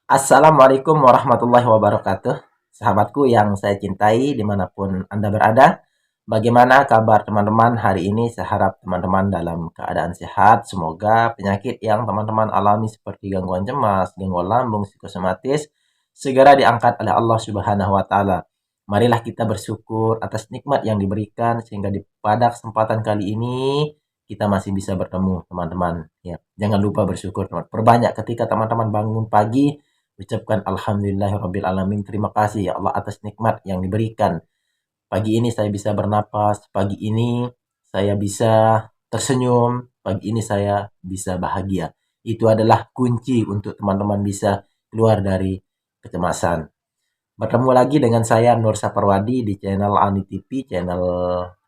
Assalamualaikum warahmatullahi wabarakatuh. Sahabatku yang saya cintai dimanapun Anda berada. Bagaimana kabar teman-teman hari ini? Saya harap teman-teman dalam keadaan sehat. Semoga penyakit yang teman-teman alami seperti gangguan cemas, gangguan lambung, psikosomatis segera diangkat oleh Allah Subhanahu wa taala. Marilah kita bersyukur atas nikmat yang diberikan sehingga pada kesempatan kali ini kita masih bisa bertemu teman-teman. Ya, jangan lupa bersyukur teman. Perbanyak ketika teman-teman bangun pagi ucapkan alhamdulillahirrabbilalamin. Terima kasih ya Allah atas nikmat yang diberikan. Pagi ini saya bisa bernapas, pagi ini saya bisa tersenyum, pagi ini saya bisa bahagia. Itu adalah kunci untuk teman-teman bisa keluar dari kecemasan. Bertemu lagi dengan saya Nur Saparwadi di channel Ani TV, channel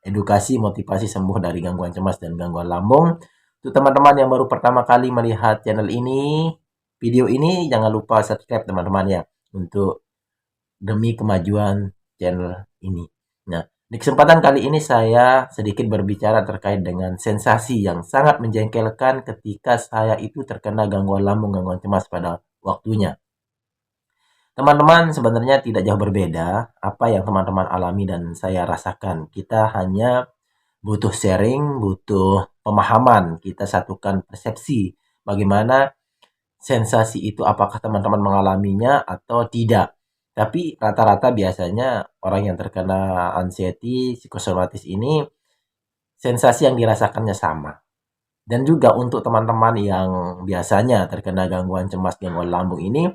edukasi motivasi sembuh dari gangguan cemas dan gangguan lambung. Untuk teman-teman yang baru pertama kali melihat channel ini, video ini jangan lupa subscribe teman-teman ya untuk demi kemajuan channel ini. Nah, di kesempatan kali ini saya sedikit berbicara terkait dengan sensasi yang sangat menjengkelkan ketika saya itu terkena gangguan lambung, gangguan cemas pada waktunya. Teman-teman sebenarnya tidak jauh berbeda apa yang teman-teman alami dan saya rasakan. Kita hanya butuh sharing, butuh pemahaman, kita satukan persepsi bagaimana sensasi itu, apakah teman-teman mengalaminya atau tidak. Tapi rata-rata biasanya orang yang terkena anxiety, psikosomatis ini sensasi yang dirasakannya sama. Dan juga untuk teman-teman yang biasanya terkena gangguan cemas, gangguan lambung ini,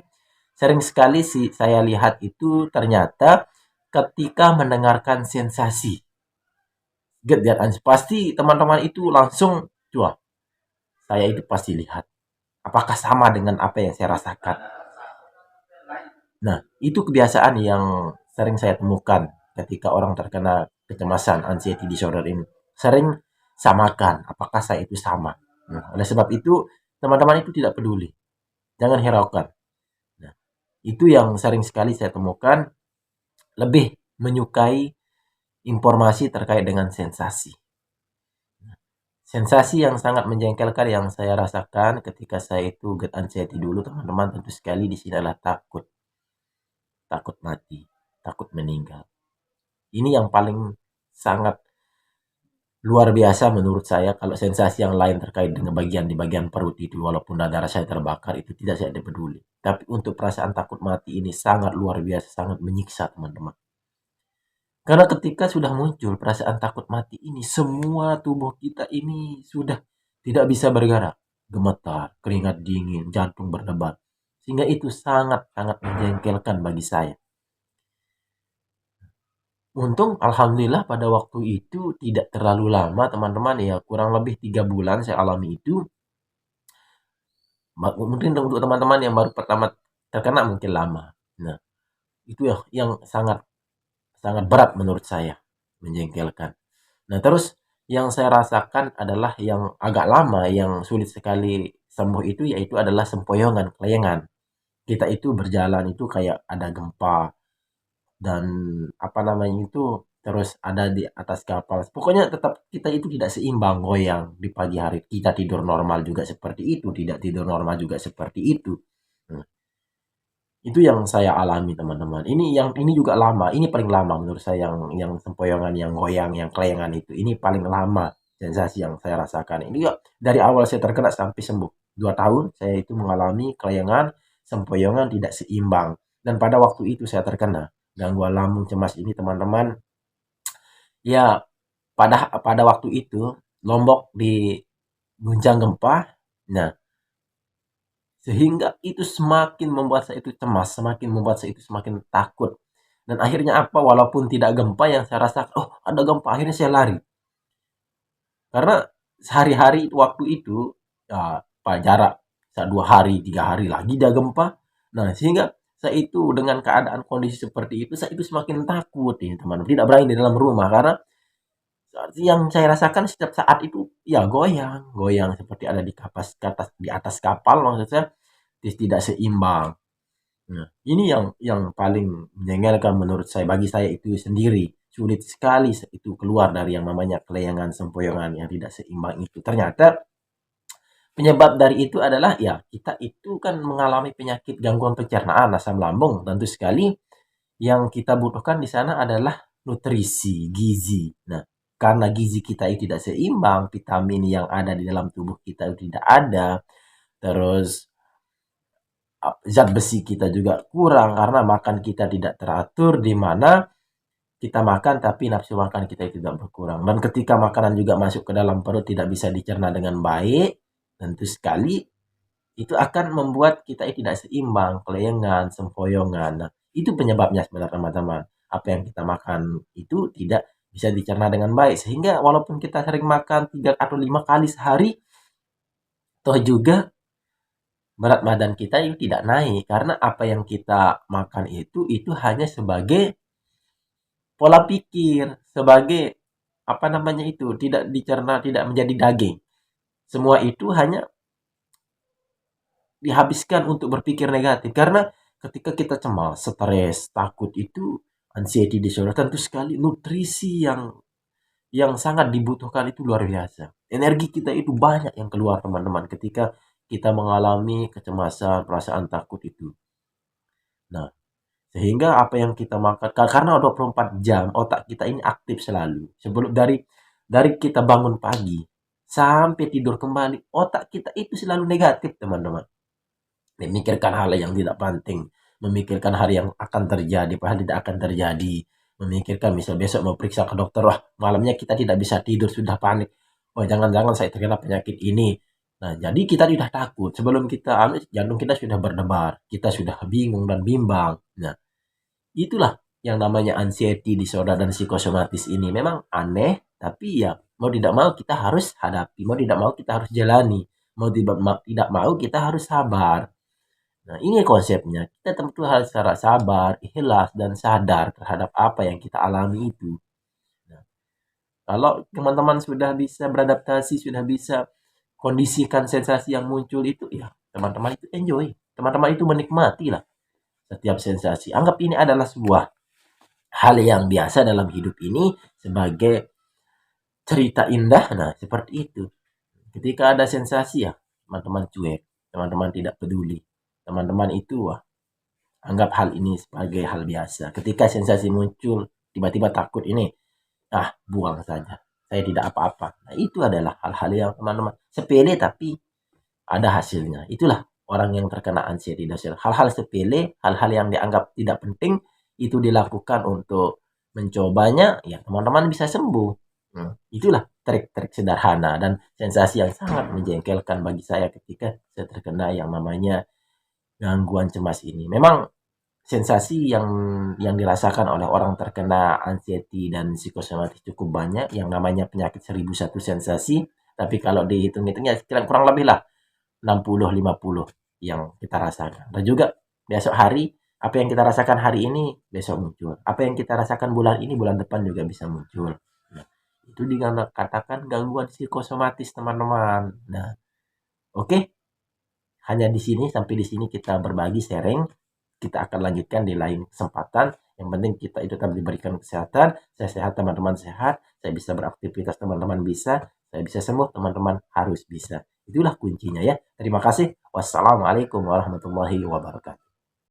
sering sekali sih saya lihat itu ternyata ketika mendengarkan sensasi, pasti teman-teman itu langsung, wah, saya itu pasti lihat. Apakah sama dengan apa yang saya rasakan? Nah, itu kebiasaan yang sering saya temukan ketika orang terkena kecemasan, anxiety disorder ini. Sering samakan, apakah saya itu sama. Nah, oleh sebab itu, teman-teman itu tidak peduli. Jangan hiraukan. Nah, itu yang sering sekali saya temukan, lebih menyukai informasi terkait dengan sensasi. Sensasi yang sangat menjengkelkan yang saya rasakan ketika saya itu get anxiety dulu, teman-teman, tentu sekali di sini adalah takut. Takut mati, takut meninggal. Ini yang paling sangat luar biasa menurut saya. Kalau sensasi yang lain terkait dengan di bagian perut itu, walaupun darah saya terbakar, itu tidak saya peduli. Tapi untuk perasaan takut mati ini sangat luar biasa, sangat menyiksa teman-teman. Karena ketika sudah muncul perasaan takut mati ini, semua tubuh kita ini sudah tidak bisa bergerak. Gemetar, keringat dingin, jantung berdebar. Sehingga itu sangat-sangat menjengkelkan bagi saya. Untung alhamdulillah pada waktu itu tidak terlalu lama teman-teman ya, kurang lebih 3 bulan saya alami itu. Mungkin untuk teman-teman yang baru pertama terkena mungkin lama. Nah, itu ya yang sangat sangat berat menurut saya, menjengkelkan. Nah, terus yang saya rasakan adalah yang agak lama, yang sulit sekali sembuh itu yaitu adalah sempoyongan, kelayangan. Kita itu berjalan itu kayak ada gempa dan apa namanya itu terus ada di atas kapal. Pokoknya tetap kita itu tidak seimbang, goyang di pagi hari. Kita tidur normal juga seperti itu, tidak tidur normal juga seperti itu. Nah, itu yang saya alami teman-teman. Ini juga lama. Ini paling lama menurut saya yang sempoyongan, yang goyang, yang kelayangan itu. Ini paling lama sensasi yang saya rasakan. Ini juga dari awal saya terkena sampai sembuh. 2 tahun saya itu mengalami kelayangan, sempoyongan tidak seimbang. Dan pada waktu itu saya terkena gangguan lambung cemas ini teman-teman. Ya, pada waktu itu Lombok diguncang gempa. Nah, sehingga itu semakin membuat saya itu cemas, semakin membuat saya itu semakin takut. Dan akhirnya apa? Walaupun tidak gempa yang saya rasakan, oh ada gempa, akhirnya saya lari. Karena sehari-hari waktu itu, ya, jarak 2 hari, 3 hari lagi dia gempa. Nah, sehingga saya itu dengan keadaan kondisi seperti itu, saya itu semakin takut ini teman-teman. Tidak berani di dalam rumah karena yang saya rasakan setiap saat itu ya goyang, goyang seperti ada di atas kapal maksudnya tidak seimbang. Nah, ini yang paling menyenangkan menurut saya, bagi saya itu sendiri. Sulit sekali itu keluar dari yang namanya kelayangan sempoyongan yang tidak seimbang itu. Ternyata Penyebab dari itu adalah ya kita itu kan mengalami penyakit gangguan pencernaan, asam lambung. Tentu sekali yang kita butuhkan di sana adalah nutrisi, gizi. Nah, karena gizi kita itu tidak seimbang, vitamin yang ada di dalam tubuh kita itu tidak ada, terus zat besi kita juga kurang karena makan kita tidak teratur, di mana kita makan tapi nafsu makan kita itu tidak berkurang. Dan ketika makanan juga masuk ke dalam perut tidak bisa dicerna dengan baik, tentu sekali itu akan membuat kita tidak seimbang, kelayangan, sempoyongan. Nah, itu penyebabnya sebenarnya teman-teman. Apa yang kita makan itu tidak bisa dicerna dengan baik. Sehingga walaupun kita sering makan 3 atau 5 kali sehari, toh juga berat badan kita itu tidak naik. Karena apa yang kita makan itu hanya sebagai pola pikir, sebagai apa namanya itu, tidak dicerna, tidak menjadi daging. Semua itu hanya dihabiskan untuk berpikir negatif. Karena ketika kita cemas, stres, takut itu anxiety disorder, tentu sekali nutrisi yang sangat dibutuhkan itu luar biasa. Energi kita itu banyak yang keluar teman-teman ketika kita mengalami kecemasan, perasaan takut itu. Nah, sehingga apa yang kita makan karena 24 jam otak kita ini aktif selalu. Sebelum dari kita bangun pagi sampai tidur kembali, otak kita itu selalu negatif, teman-teman. Memikirkan hal yang tidak penting, memikirkan hal yang akan terjadi, padahal tidak akan terjadi. Memikirkan misal besok mau periksa ke dokter, wah malamnya kita tidak bisa tidur, sudah panik. Wah jangan-jangan saya terkena penyakit ini. Nah jadi kita tidak takut. Sebelum kita jantung kita sudah berdebar, kita sudah bingung dan bimbang. Nah itulah yang namanya anxiety disorder dan psikosomatis ini. Memang aneh, tapi ya mau tidak mau kita harus hadapi, mau tidak mau kita harus jalani, mau tidak mau kita harus sabar. Nah, ini konsepnya. Kita tentu harus secara sabar, ikhlas, dan sadar terhadap apa yang kita alami itu. Nah, kalau teman-teman sudah bisa beradaptasi, sudah bisa kondisikan sensasi yang muncul itu, ya teman-teman itu enjoy. Teman-teman itu menikmati lah setiap sensasi. Anggap ini adalah sebuah hal yang biasa dalam hidup ini sebagai cerita indah. Nah, seperti itu. Ketika ada sensasi ya, teman-teman cuek, teman-teman tidak peduli. Teman-teman itu wah, anggap hal ini sebagai hal biasa. Ketika sensasi muncul, tiba-tiba takut ini, buang saja. Saya tidak apa-apa. Nah, itu adalah hal-hal yang teman-teman sepele tapi ada hasilnya. Itulah orang yang terkena anxiety disorder. Hal-hal sepele, hal-hal yang dianggap tidak penting, itu dilakukan untuk mencobanya, ya teman-teman bisa sembuh. Itulah trik-trik sederhana dan sensasi yang sangat menjengkelkan bagi saya ketika saya terkena yang namanya gangguan cemas ini. Memang sensasi yang dirasakan oleh orang terkena anxiety dan psikosomatis cukup banyak, yang namanya penyakit 1001 sensasi, tapi kalau dihitung-hitungnya kurang lebih lah 60-50 yang kita rasakan. Dan juga besok hari, apa yang kita rasakan hari ini besok muncul. Apa yang kita rasakan bulan ini bulan depan juga bisa muncul. Nah, itu dikatakan gangguan psikosomatis, teman-teman. Nah, oke. Hanya di sini, sampai di sini kita berbagi sharing. Kita akan lanjutkan di lain kesempatan. Yang penting kita itu tetap diberikan kesehatan. Saya sehat, teman-teman sehat. Saya bisa beraktivitas, teman-teman bisa. Saya bisa sembuh, teman-teman harus bisa. Itulah kuncinya ya. Terima kasih. Wassalamualaikum warahmatullahi wabarakatuh.